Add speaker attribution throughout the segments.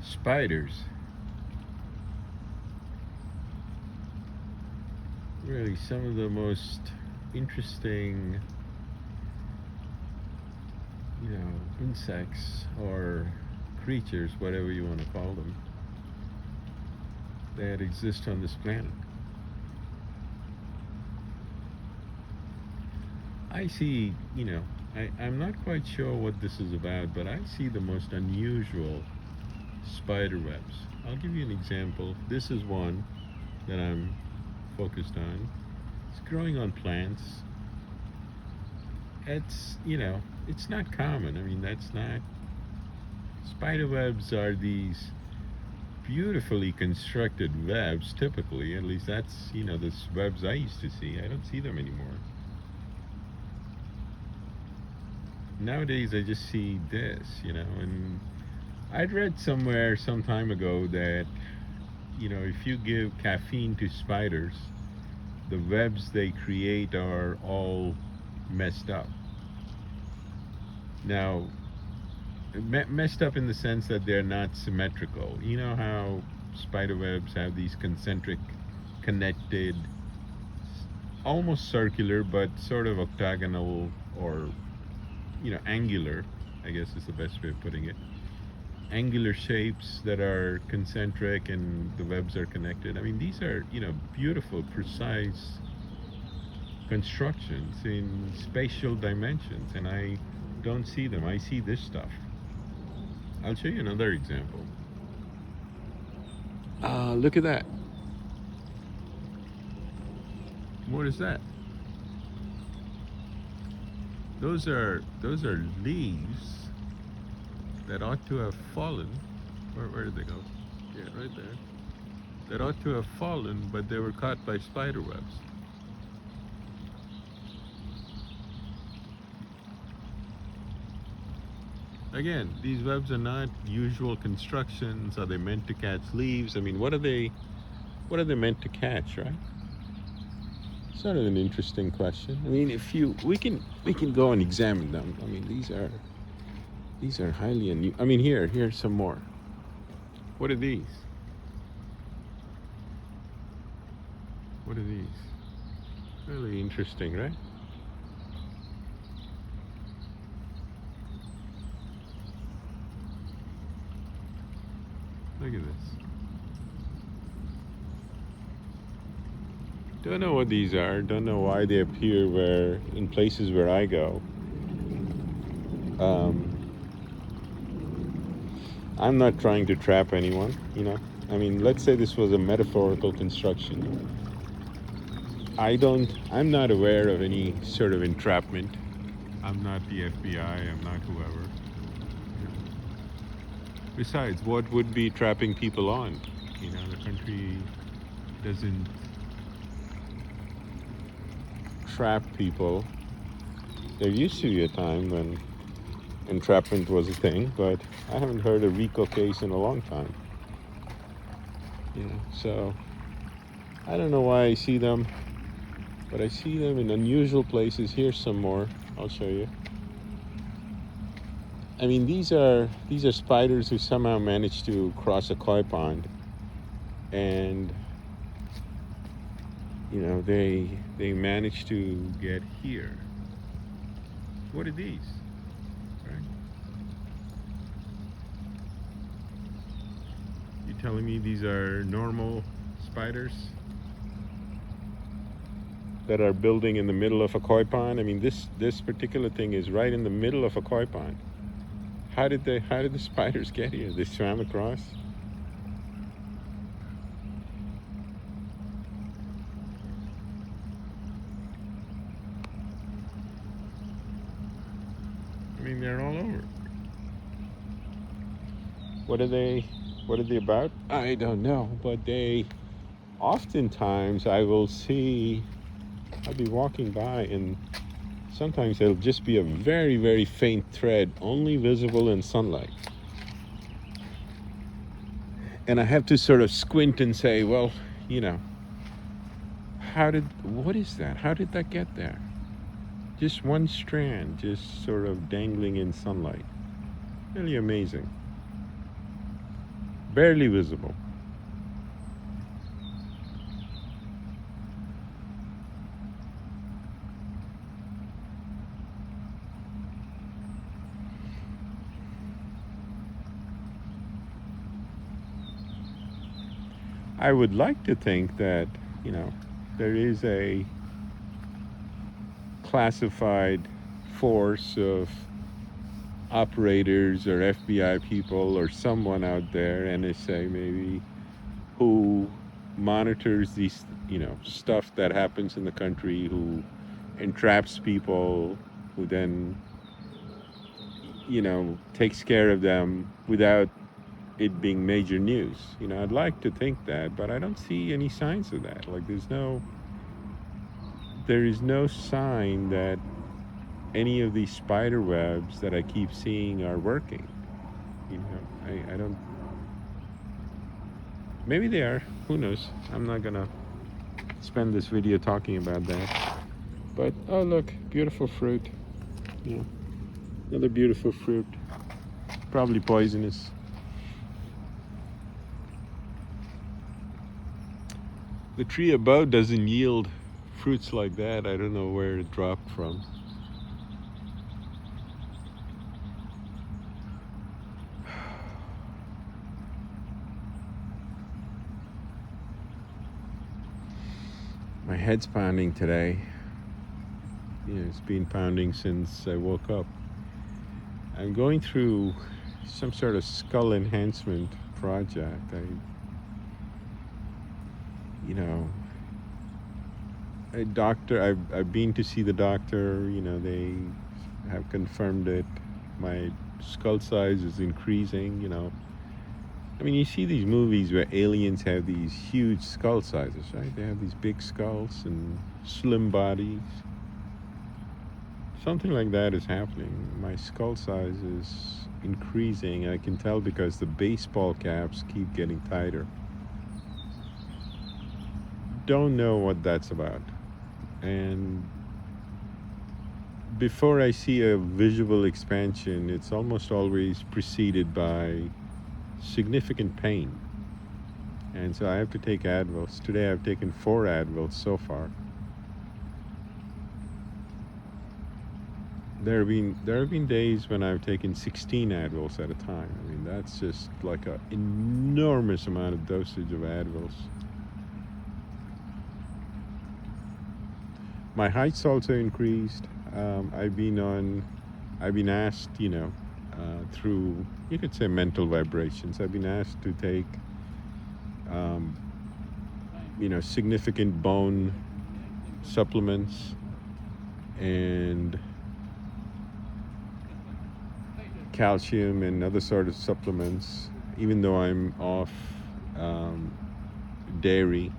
Speaker 1: spiders. Really, some of the most interesting, insects or creatures, whatever you want to call them, that exist on this planet. I see, I'm not quite sure what this is about, but I see the most unusual spider webs. I'll give you an example. This is one that I'm focused on. It's growing on plants. It's not common. I mean, that's not. Spider webs are these beautifully constructed webs, typically. At least that's, the webs I used to see. I don't see them anymore. Nowadays, I just see this, and I'd read somewhere some time ago that, if you give caffeine to spiders, the webs they create are all messed up. Now, messed up in the sense that they're not symmetrical. You know how spider webs have these concentric, connected, almost circular, but sort of octagonal or, angular, I guess is the best way of putting it. Angular shapes that are concentric and the webs are connected. I mean, these are, beautiful, precise constructions in spatial dimensions, and I don't see them. I see this stuff. I'll show you another example. Look at that. What is that? Those are leaves that ought to have fallen. Where did they go? Yeah, right there. That ought to have fallen, but they were caught by spider webs. Again, these webs are not usual constructions. Are they meant to catch leaves? I mean, what are they meant to catch, right? Sort of an interesting question. I mean, we can go and examine them. I mean, these are highly unusual. I mean, here's some more. What are these? What are these? Really interesting, right? Look at this. Don't know what these are. Don't know why they appear in places where I go. I'm not trying to trap anyone, I mean, let's say this was a metaphorical construction. I'm not aware of any sort of entrapment. I'm not the FBI, I'm not whoever. Besides, what would be trapping people on? The country doesn't trap people. There used to be a time when entrapment was a thing, but I haven't heard a RICO case in a long time. So I don't know why I see them, but I see them in unusual places. Here's some more. I'll show you. I mean, these are spiders who somehow managed to cross a koi pond, and they managed to get here. What are these? Right? You telling me these are normal spiders that are building in the middle of a koi pond? I mean, this particular thing is right in the middle of a koi pond. How did the spiders get here? They swam across? I mean, they're all over. What are they about? I don't know, but oftentimes I'll be walking by, and sometimes it'll just be a very, very faint thread, only visible in sunlight. And I have to sort of squint and say, well, what is that? How did that get there? Just one strand, just sort of dangling in sunlight. Really amazing. barely visible. I would like to think that, you know, there is a classified force of operators or FBI people or someone out there, NSA maybe, who monitors these, you know, stuff that happens in the country, who entraps people, who then, you know, takes care of them without it being major news. You know, I'd like to think that, but I don't see any signs of that. Like there is no sign that any of these spider webs that I keep seeing are working. You know, I don't, maybe they are, who knows. I'm not gonna spend this video talking about that. But, oh look, beautiful fruit. Yeah, another beautiful fruit. Probably poisonous. The tree above doesn't yield fruits like that. I don't know where it dropped from. My head's pounding today. You know, it's been pounding since I woke up. I'm going through some sort of skull enhancement project. You know, a doctor, I've been to see the doctor, you know, they have confirmed it. My skull size is increasing, you know. I mean, you see these movies where aliens have these huge skull sizes, right? They have these big skulls and slim bodies. Something like that is happening. My skull size is increasing. I can tell because the baseball caps keep getting tighter. Don't know what that's about. And before I see a visual expansion, it's almost always preceded by significant pain. And so I have to take Advils. Today I've taken 4 Advils so far. There have been days when I've taken 16 Advils at a time. I mean, that's just like an enormous amount of dosage of Advils. My height's also increased. I've been asked, you know, through, you could say, mental vibrations. I've been asked to take, you know, significant bone supplements and calcium and other sort of supplements, even though I'm off dairy.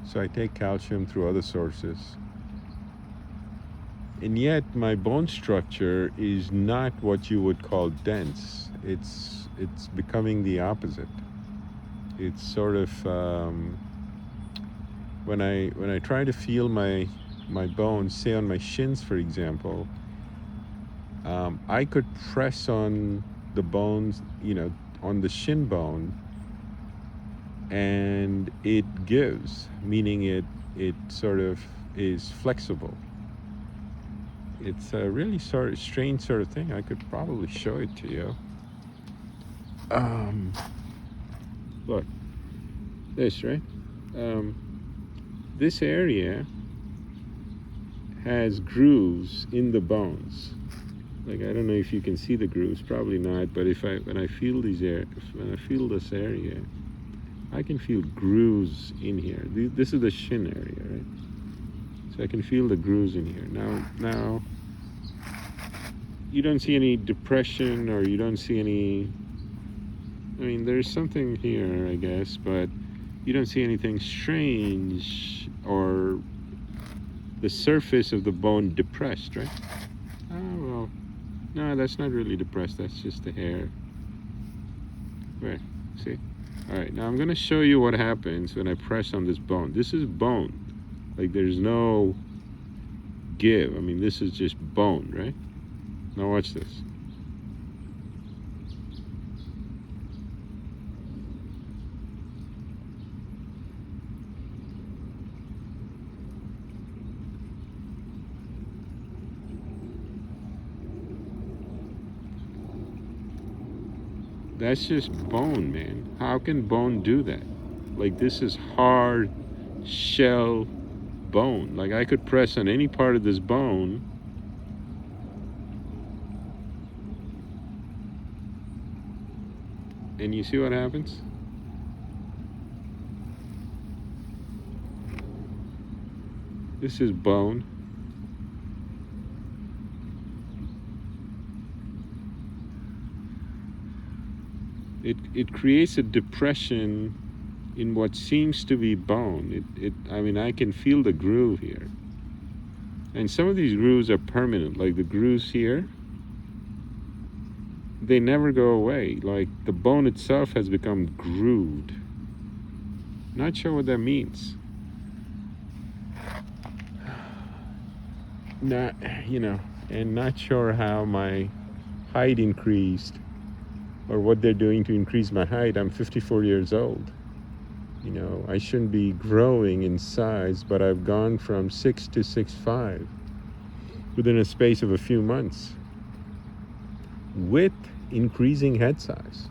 Speaker 1: So I take calcium through other sources. And yet my bone structure is not what you would call dense. It's becoming the opposite. It's sort of when I try to feel my bones, say on my shins, for example, I could press on the bones, you know, on the shin bone, and it gives, meaning it sort of is flexible. It's a really sort of strange sort of thing. I could probably show it to you. Look, this, right? This area has grooves in the bones. Like, I don't know if you can see the grooves, probably not, but when I feel this area, I can feel grooves in here. This is the shin area, right? So I can feel the grooves in here. Now, you don't see any depression, or you don't see any, I mean, there's something here, I guess, but you don't see anything strange or the surface of the bone depressed, right? Oh, well, no, that's not really depressed. That's just the hair. Where? See? All right, now I'm going to show you what happens when I press on this bone. This is bone. Like, there's no give. I mean, this is just bone, right? Now watch this. That's just bone, man. How can bone do that? Like, this is hard shell bone. Like, I could press on any part of this bone and you see what happens? This is bone. It creates a depression in what seems to be bone. I mean, I can feel the groove here. And some of these grooves are permanent, like the grooves here. They never go away. Like, the bone itself has become grooved. Not sure what that means. Not, and not sure how my height increased or what they're doing to increase my height. I'm 54 years old. I shouldn't be growing in size, but I've gone from 6 to 6'5" within a space of a few months with increasing head size.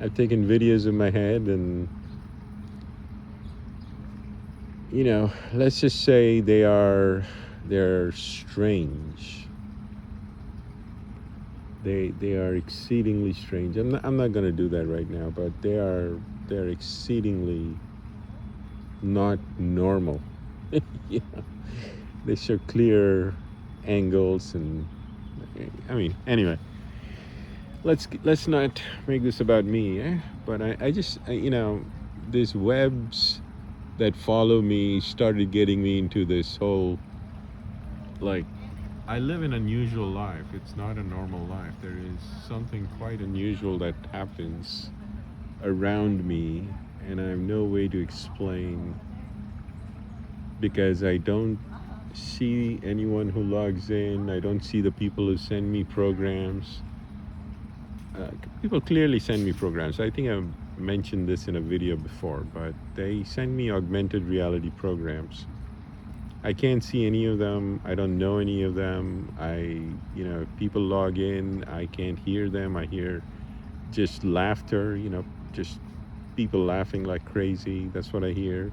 Speaker 1: I've taken videos of my head and, let's just say they're strange. They are exceedingly strange. I'm not going to do that right now, but they're exceedingly not normal. They show clear angles, and anyway, let's not make this about me. But I just these webs that follow me started getting me into this whole, like, I live an unusual life. It's not a normal life. There is something quite unusual that happens around me, and I have no way to explain, because I don't see anyone who logs in. I don't see the people who send me programs. People clearly send me programs. I think I've mentioned this in a video before, but they send me augmented reality programs. I can't see any of them. I don't know any of them. If people log in, I can't hear them. I hear just laughter, just people laughing like crazy. That's what I hear.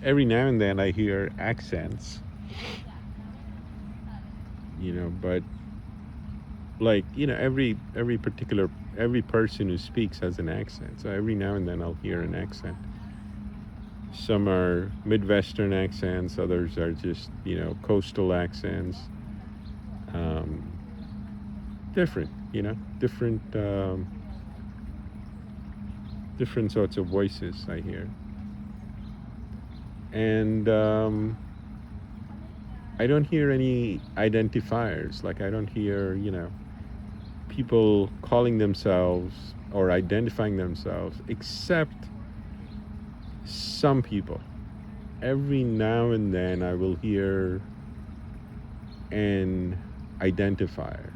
Speaker 1: Every now and then I hear accents, but like, every person who speaks has an accent. So every now and then I'll hear an accent. Some are Midwestern accents, others are just, coastal accents. Different, different sorts of voices I hear. And I don't hear any identifiers. Like, I don't hear, people calling themselves or identifying themselves, except some people. Every now and then I will hear an identifier,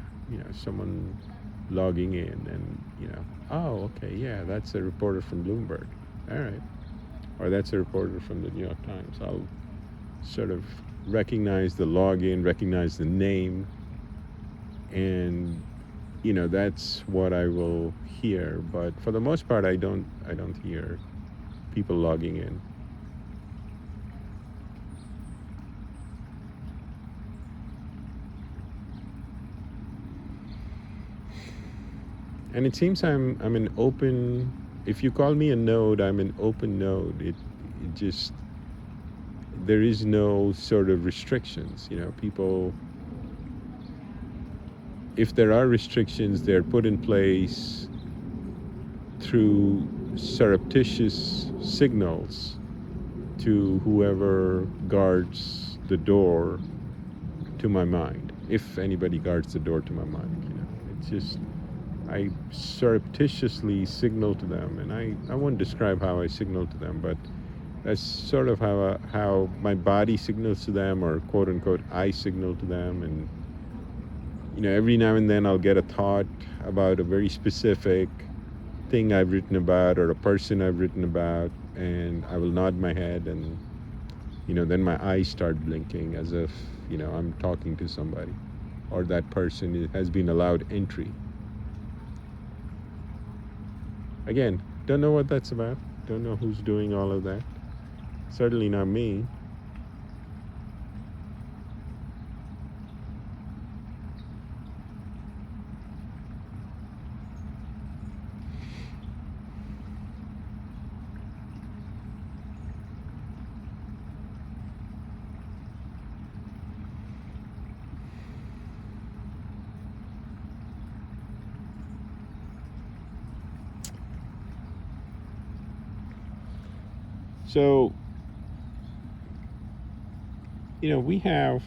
Speaker 1: someone logging in, and oh, okay, yeah, that's a reporter from Bloomberg. All right. Or that's a reporter from the New York Times. I'll sort of recognize the login, recognize the name, and that's what I will hear. But for the most part, I don't hear people logging in. And it seems I'm an open. If you call me a node, I'm an open node. It just, there is no sort of restrictions. People, if there are restrictions, they're put in place through surreptitious signals to whoever guards the door to my mind. If anybody guards the door to my mind, it's just, I surreptitiously signal to them, and I won't describe how I signal to them, but that's sort of how my body signals to them, or quote unquote I signal to them. And every now and then I'll get a thought about a very specific thing I've written about, or a person I've written about, and I will nod my head, and then my eyes start blinking as if I'm talking to somebody. or that person has been allowed entry. Again, don't know what that's about. Don't know who's doing all of that. Certainly not me. So, we have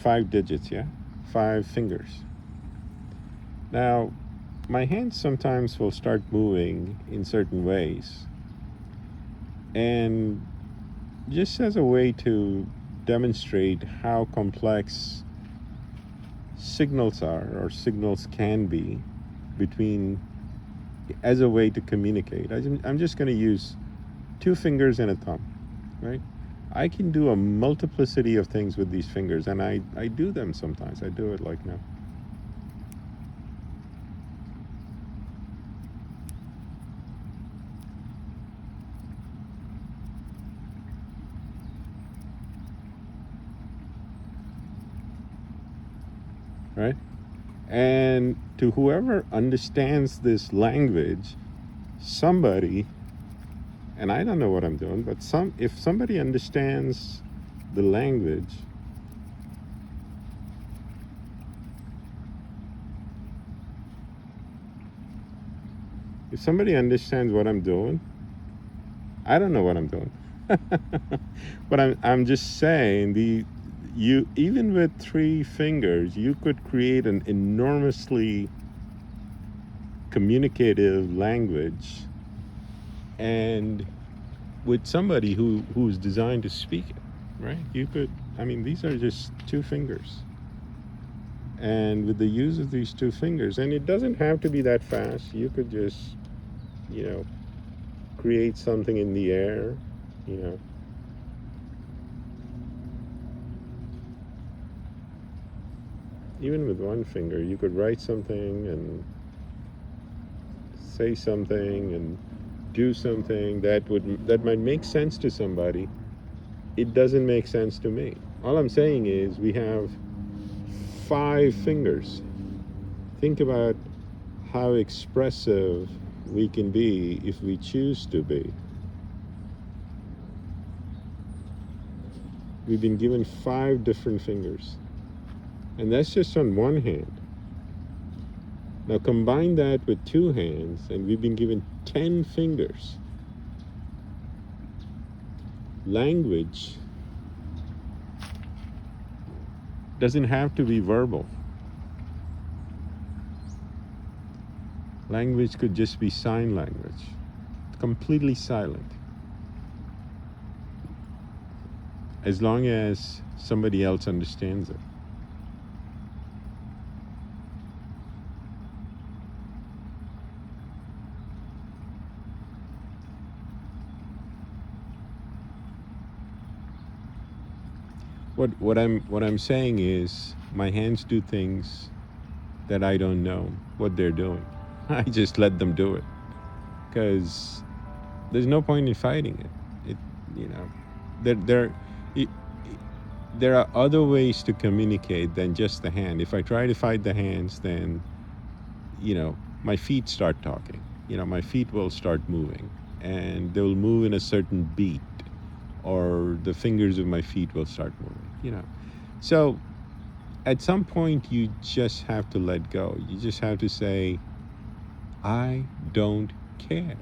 Speaker 1: 5 digits, yeah? 5 fingers. Now, my hands sometimes will start moving in certain ways. And just as a way to demonstrate how complex signals are, or signals can be, between, as a way to communicate, I'm just going to use 2 fingers and a thumb, right? I can do a multiplicity of things with these fingers, and I do them sometimes. I do it like now. Right? And to whoever understands this language, somebody, and I don't know what I'm doing, but if somebody understands the language, if somebody understands what I'm doing, I don't know what I'm doing. But I'm just saying, you, even with 3 fingers, you could create an enormously communicative language, and with somebody who's designed to speak it, right? You could, these are just 2 fingers. And with the use of these 2 fingers, and it doesn't have to be that fast, you could just, create something in the air, Even with 1 finger, you could write something and say something and do something that might make sense to somebody. It doesn't make sense to me. All I'm saying is we have 5 fingers. Think about how expressive we can be if we choose to be. We've been given 5 different fingers. And that's just on 1 hand. Now combine that with 2 hands, and we've been given 10 fingers. Language doesn't have to be verbal. Language could just be sign language, completely silent. As long as somebody else understands it. What I'm saying is, my hands do things that I don't know what they're doing. I just let them do it, because there's no point in fighting it. There are other ways to communicate than just the hand. If I try to fight the hands, then my feet start talking. My feet will start moving, and they will move in a certain beat, or the fingers of my feet will start moving. So at some point, you just have to let go. You just have to say, I don't care.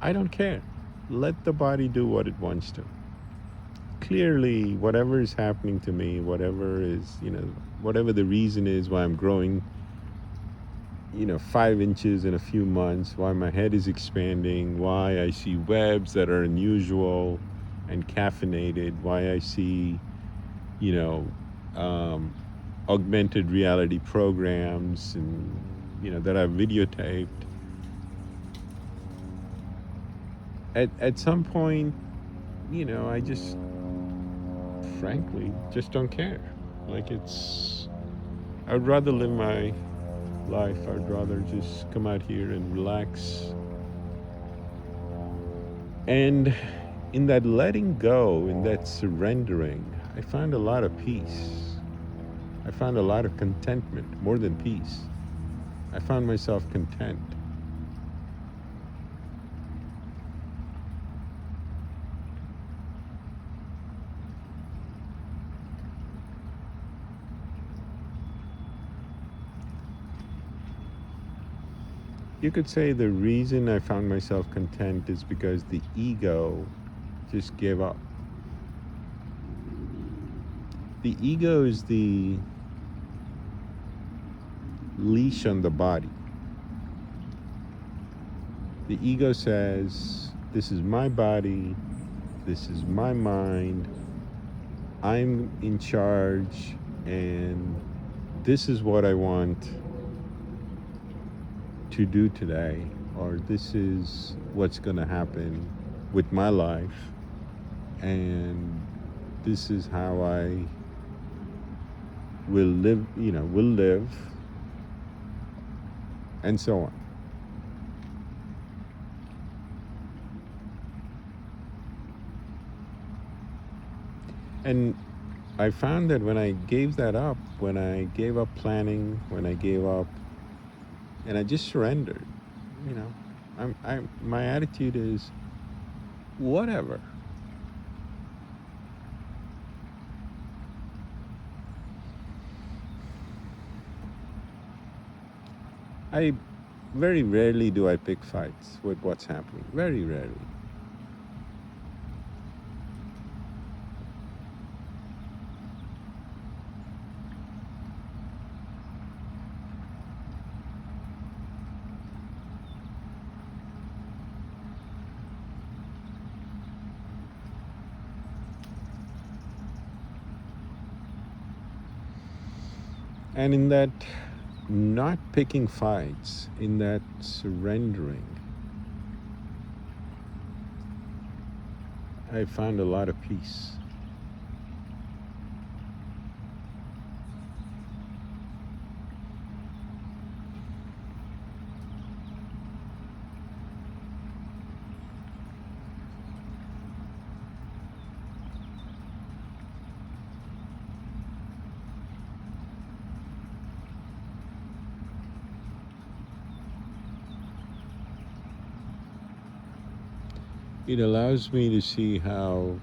Speaker 1: I don't care. Let the body do what it wants to. Clearly, whatever is happening to me, whatever the reason is why I'm growing, 5 inches in a few months, why my head is expanding, why I see webs that are unusual and caffeinated, why I see, augmented reality programs and, that I've videotaped. At some point, frankly just don't care. Like it's, I'd rather live my life. I'd rather just come out here and relax. And in that letting go, in that surrendering, I found a lot of peace. I found a lot of contentment, more than peace. I found myself content. You could say the reason I found myself content is because the ego just gave up. The ego is the leash on the body. The ego says, this is my body, this is my mind, I'm in charge, and this is what I want to do today, or this is what's going to happen with my life, and this is how I will live, and so on. And I found that when I gave that up, when I gave up planning, when I gave up, and I just surrendered, my attitude is whatever. I very rarely do I pick fights with what's happening. Very rarely. And in that not picking fights, in that surrendering, I found a lot of peace. It allows me to see how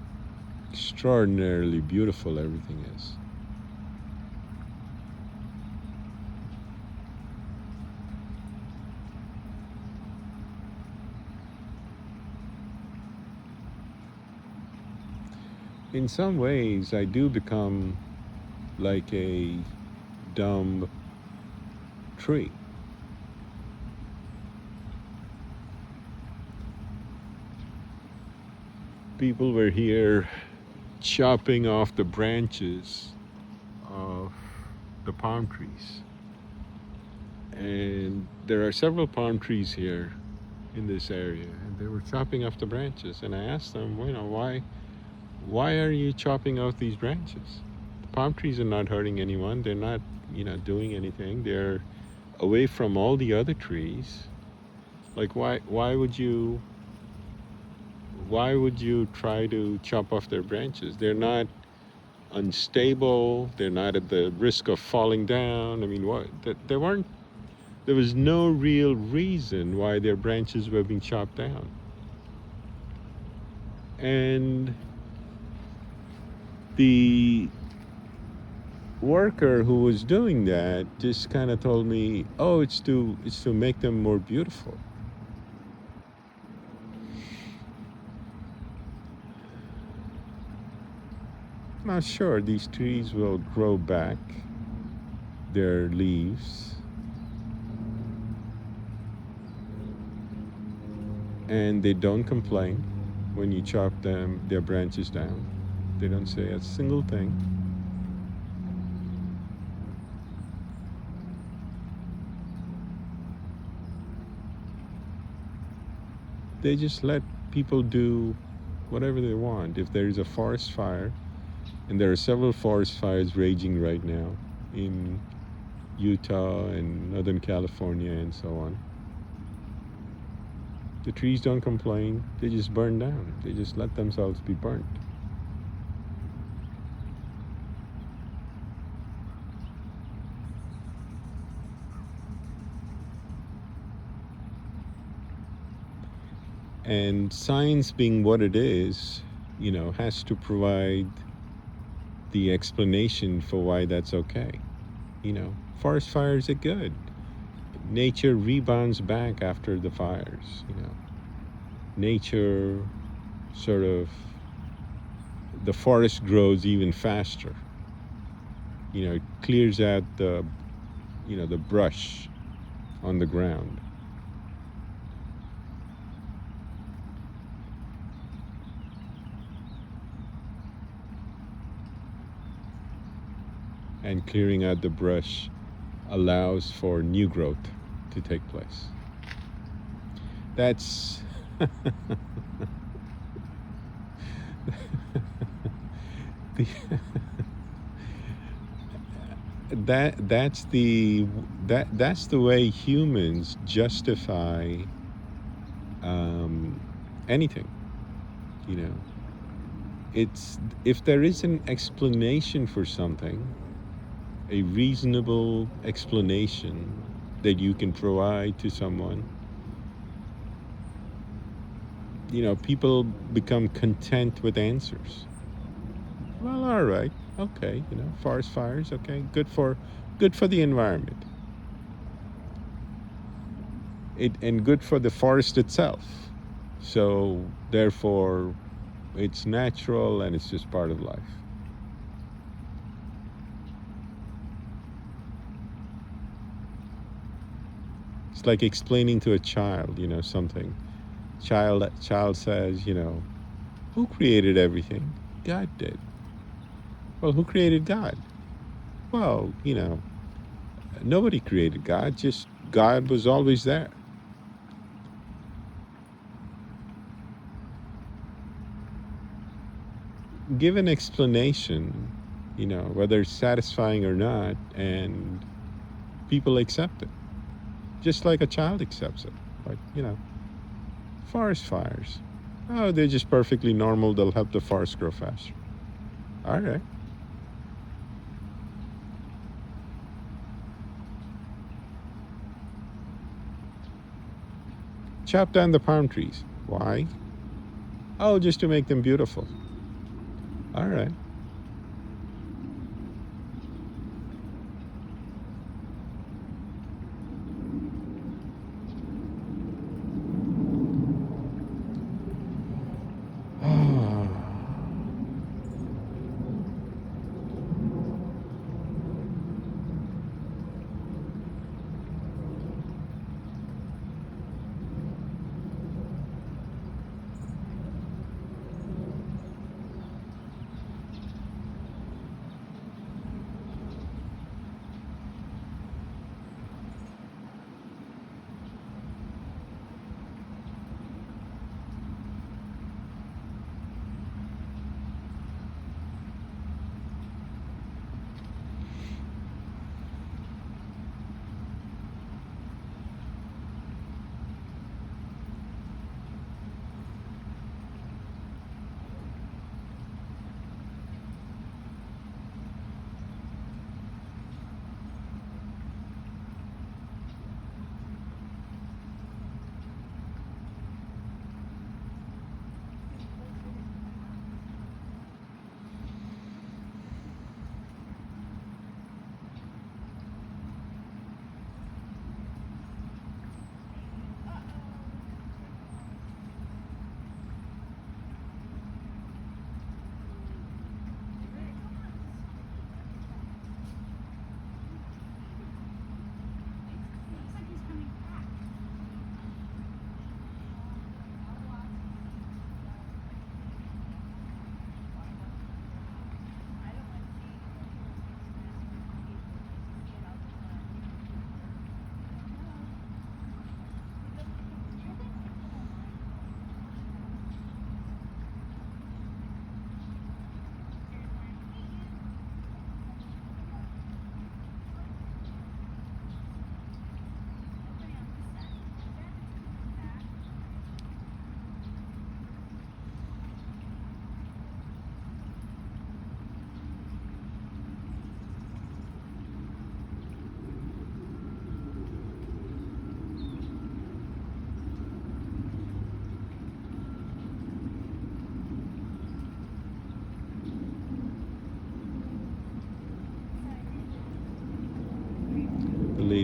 Speaker 1: extraordinarily beautiful everything is. In some ways, I do become like a dumb tree. People were here chopping off the branches of the palm trees. And there are several palm trees here in this area, and they were chopping off the branches. And I asked them, why are you chopping off these branches? The palm trees are not hurting anyone. They're not, doing anything. They're away from all the other trees. Like, why would you try to chop off their branches? They're not unstable. They're not at the risk of falling down. I mean, there was no real reason why their branches were being chopped down. And the worker who was doing that just kind of told me, oh, it's to make them more beautiful. Now, sure, these trees will grow back their leaves, and they don't complain when you chop their branches down. They don't say a single thing. They just let people do whatever they want. If there is a forest fire, And there are several forest fires raging right now in Utah and Northern California and so on. The trees don't complain, they just burn down. They just let themselves be burnt. And science being what it is, has to provide the explanation for why that's okay. Forest fires are good. Nature rebounds back after the fires. Nature sort of, the forest grows even faster. It clears out the brush on the ground. And clearing out the brush allows for new growth to take place. That's that's the way humans justify anything. It's, if there is an explanation for something, a reasonable explanation that you can provide to someone, people become content with answers. Well, all right, okay, forest fires, okay, good for the environment. And good for the forest itself. So therefore, it's natural and it's just part of life. It's like explaining to a child, something. Child says, who created everything? God did. Well, who created God? Well, nobody created God, just God was always there. Give an explanation, whether it's satisfying or not, and people accept it. Just like a child accepts it. Like, forest fires. Oh, they're just perfectly normal. They'll help the forest grow faster. All right. Chop down the palm trees. Why? Oh, just to make them beautiful. All right.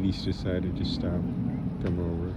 Speaker 1: ladies decided to stop, come over.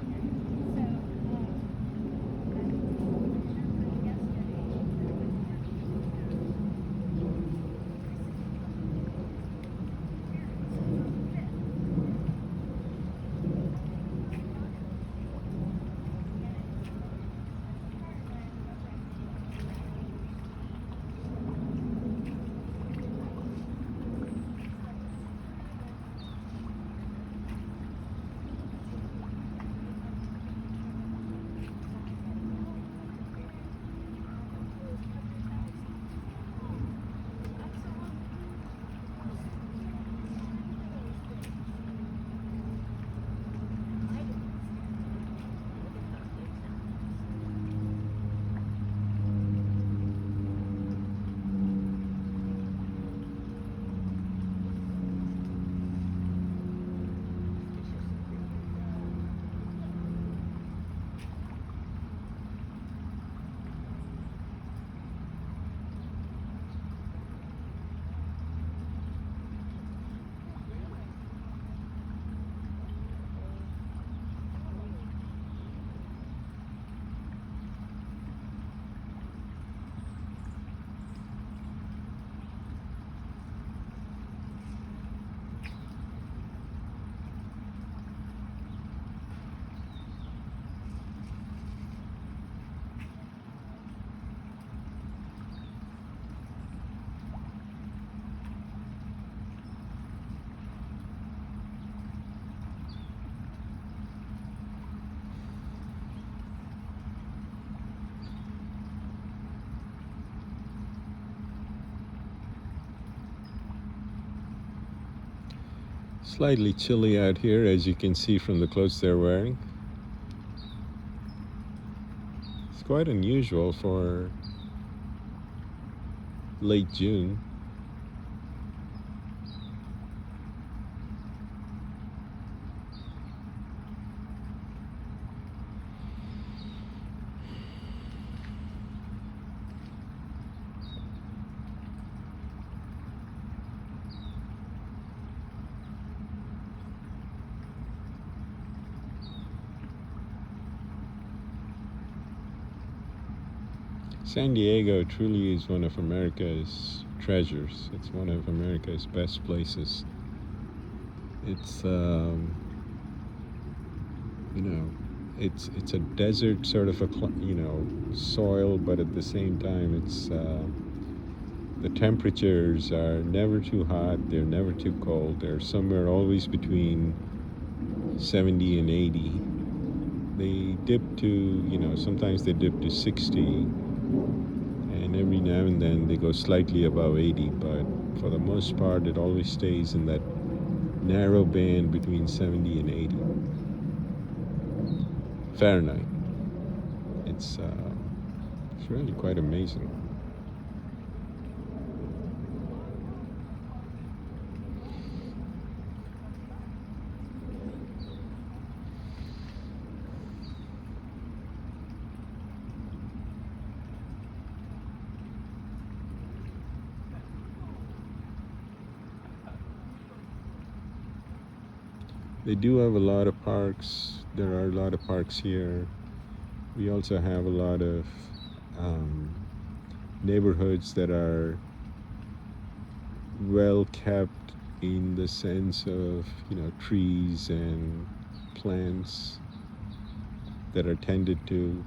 Speaker 1: Slightly chilly out here, as you can see from the clothes they're wearing. It's quite unusual for late June. San Diego truly is one of America's treasures. It's one of America's best places. It's you know, it's a desert sort of a soil, but at the same time, it's the temperatures are never too hot. They're never too cold. They're somewhere always between 70 and 80. They dip to sometimes they dip to 60. And every now and then they go slightly above 80, but for the most part it always stays in that narrow band between 70 and 80 Fahrenheit. It's really quite amazing. They do have a lot of parks. There are a lot of parks here. We also have a lot of neighborhoods that are well kept in the sense of trees and plants that are tended to.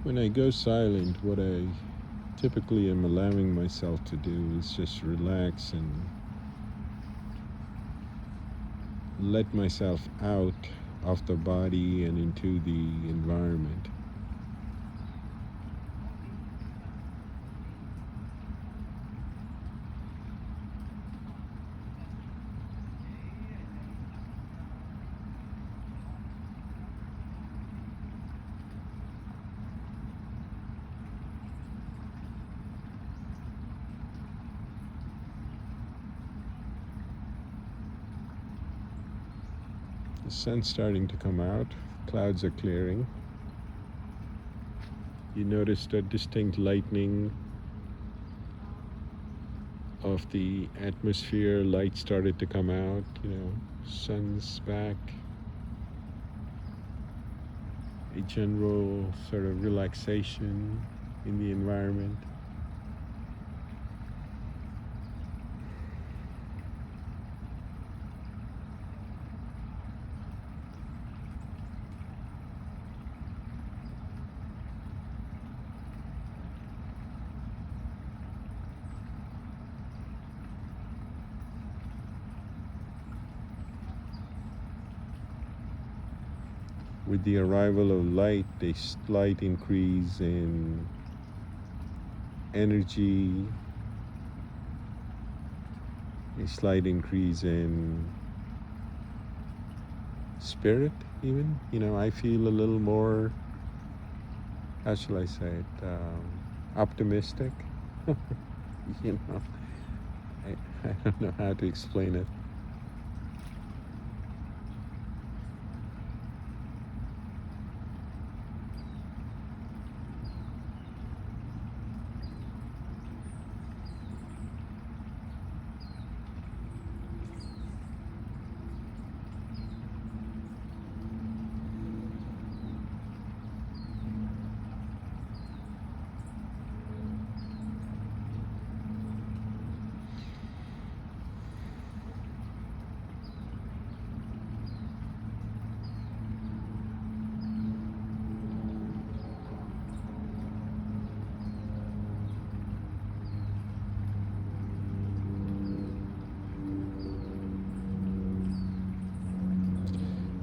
Speaker 1: When I go silent, what I typically am allowing myself to do is just relax and let myself out of the body and into the environment. The sun's starting to come out, clouds are clearing. You noticed a distinct lightening of the atmosphere, light started to come out, sun's back, a general sort of relaxation in the environment. With the arrival of light, a slight increase in energy, a slight increase in spirit, even. I feel a little more, how shall I say it, optimistic. you know, I don't know how to explain it.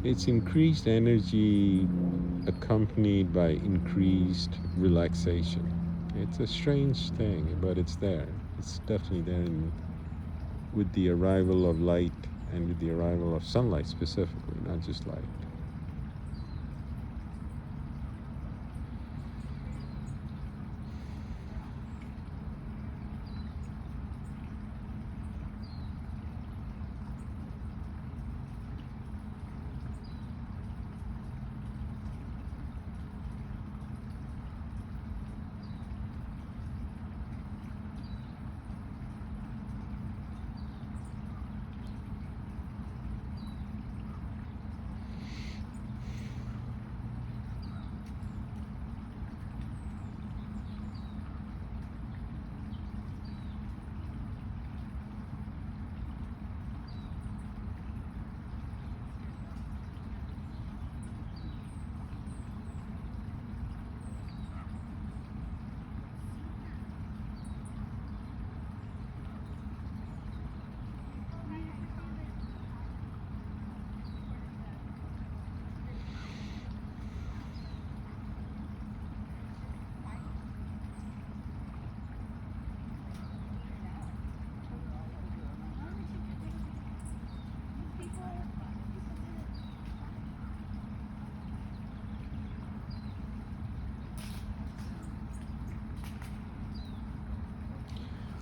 Speaker 1: It's increased energy accompanied by increased relaxation. It's a strange thing, but it's there. It's definitely there with the arrival of light and with the arrival of sunlight specifically, not just light.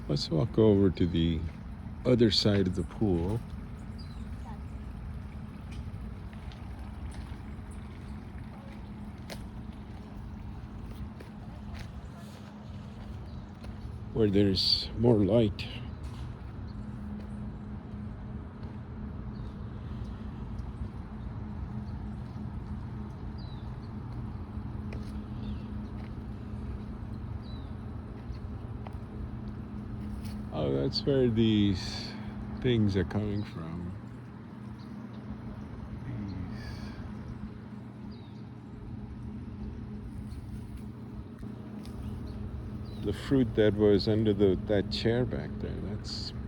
Speaker 1: Let's walk over to the other side of the pool. Where there's more light. Oh, that's where these things are coming from. These the fruit that was under that chair back there.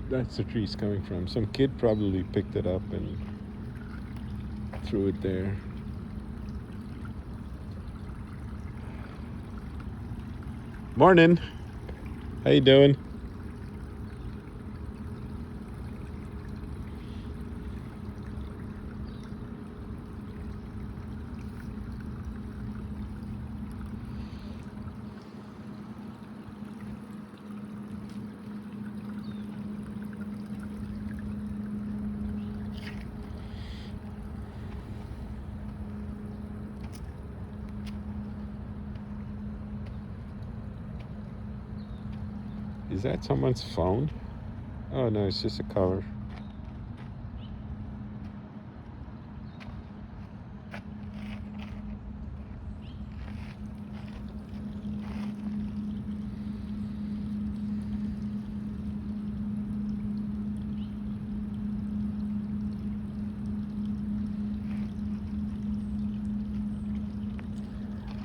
Speaker 1: That's the tree it's coming from. Some kid probably picked it up and threw it there. Morning. How you doing? Is that someone's phone? Oh no, it's just a cover.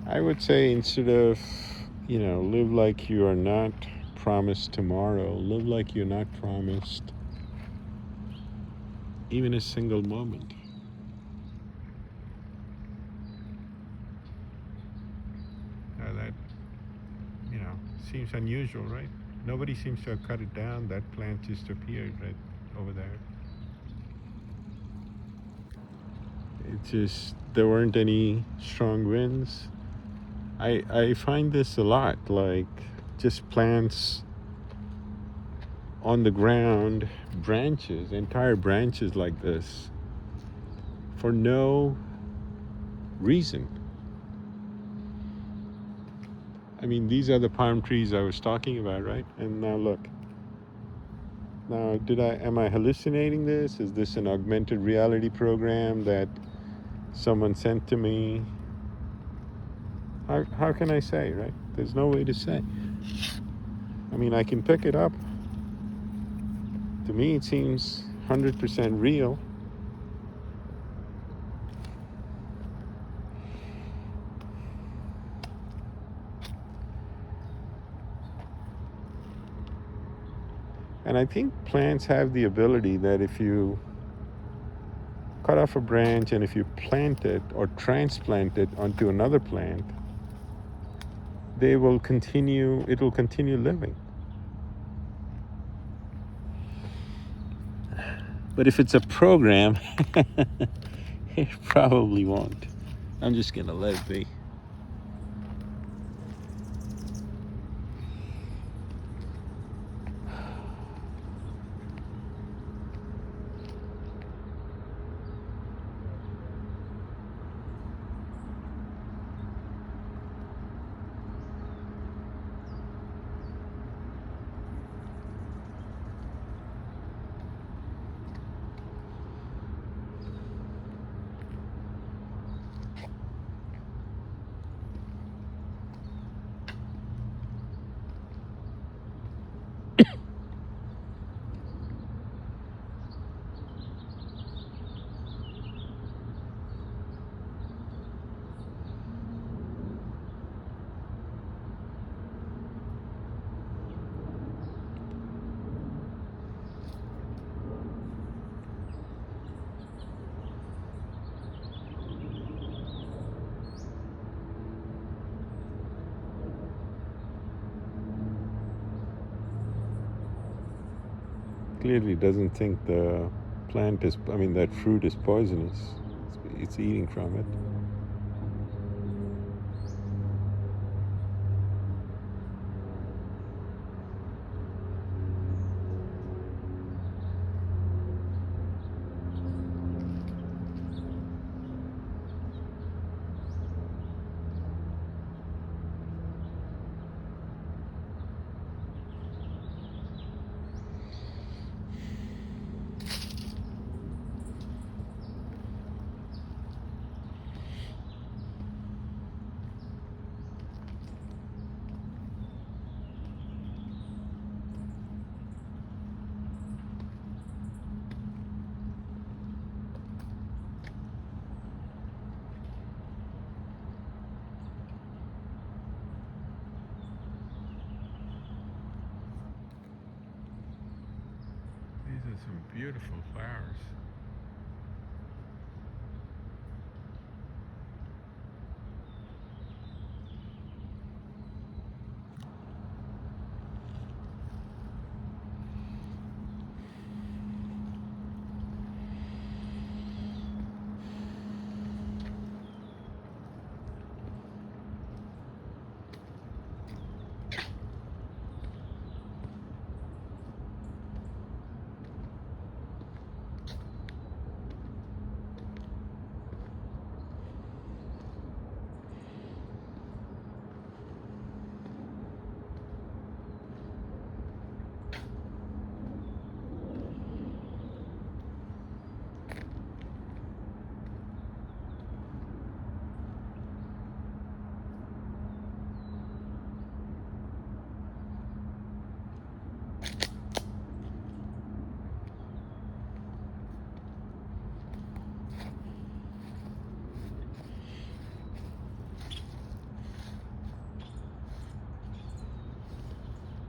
Speaker 1: I would say instead of, live like you are not promised tomorrow, live like you're not promised even a single moment. Now that, seems unusual, right? Nobody seems to have cut it down. That plant just appeared right over there. There weren't any strong winds. I find this a lot, like just plants on the ground, branches, entire branches like this, for no reason. I mean, these are the palm trees I was talking about, right? And now look. Now, am I hallucinating this? Is this an augmented reality program that someone sent to me? How can I say, right? There's no way to say. I mean, I can pick it up. To me, it seems 100% real. And I think plants have the ability that if you cut off a branch and if you plant it or transplant it onto another plant, it will continue living. But if it's a program, it probably won't. I'm just gonna let it be. Clearly doesn't think that fruit is poisonous. It's eating from it. There's some beautiful flowers.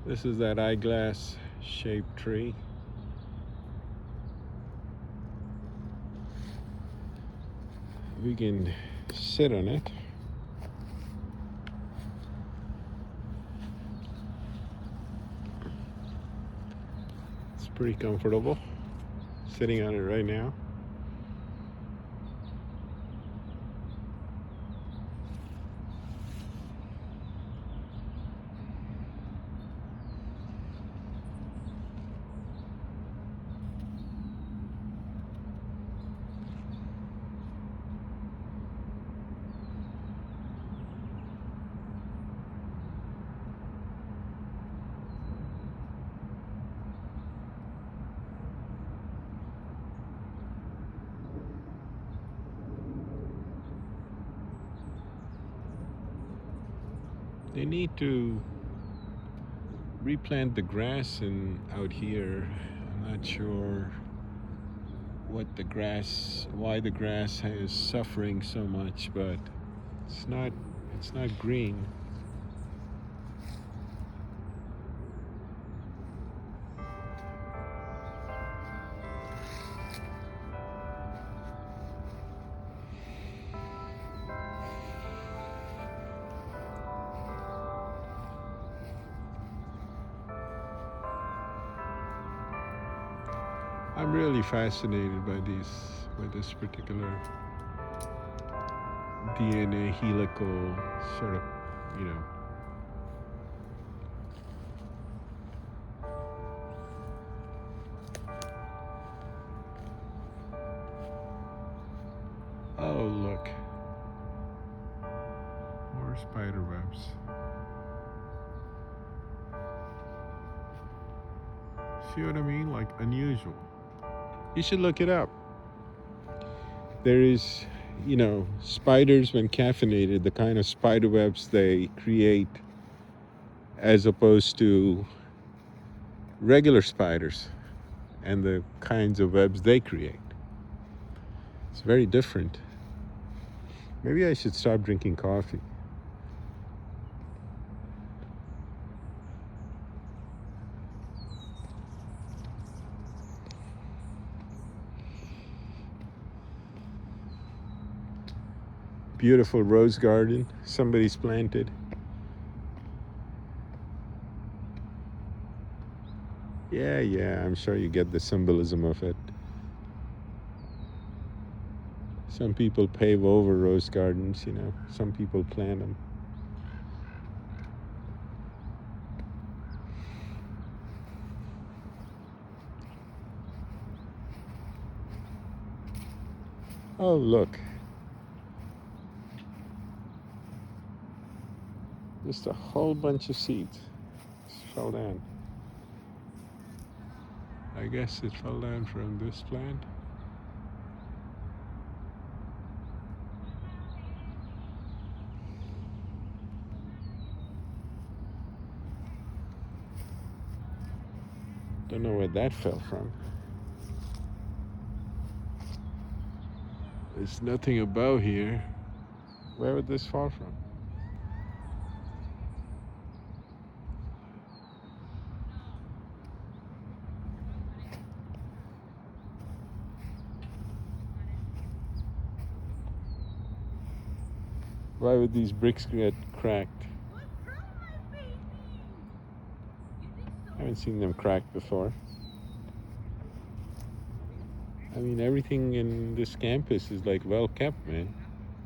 Speaker 1: This is that eyeglass shaped tree. We can sit on it. It's pretty comfortable sitting on it right now. They need to replant the grass out here. I'm not sure why the grass is suffering so much, but it's not green. I'm really fascinated by this particular DNA helical sort of, you know. Oh, look. More spider webs. See what I mean? Like unusual. You should look it up. There is, spiders when caffeinated, the kind of spider webs they create as opposed to regular spiders and the kinds of webs they create. It's very different. Maybe I should stop drinking coffee. Beautiful rose garden somebody's planted. Yeah, I'm sure you get the symbolism of it. Some people pave over rose gardens, some people plant them. Oh, look. Just a whole bunch of seeds just fell down. I guess it fell down from this plant. Don't know where that fell from. There's nothing above here. Where would this fall from? Why would these bricks get cracked? I haven't seen them cracked before. I mean, everything in this campus is like well kept, man.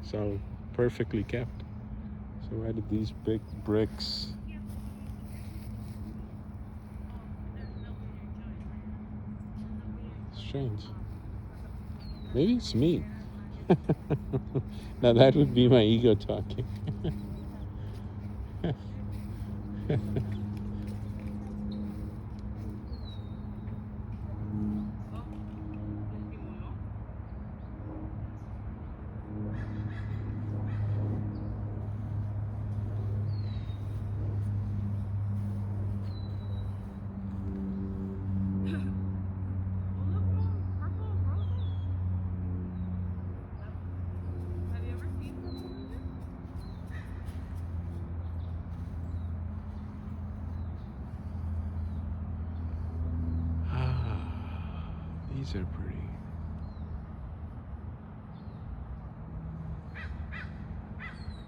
Speaker 1: So perfectly kept. So why did these big bricks? Strange. Maybe it's me. Now that would be my ego talking. These are pretty.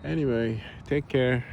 Speaker 1: Anyway, take care.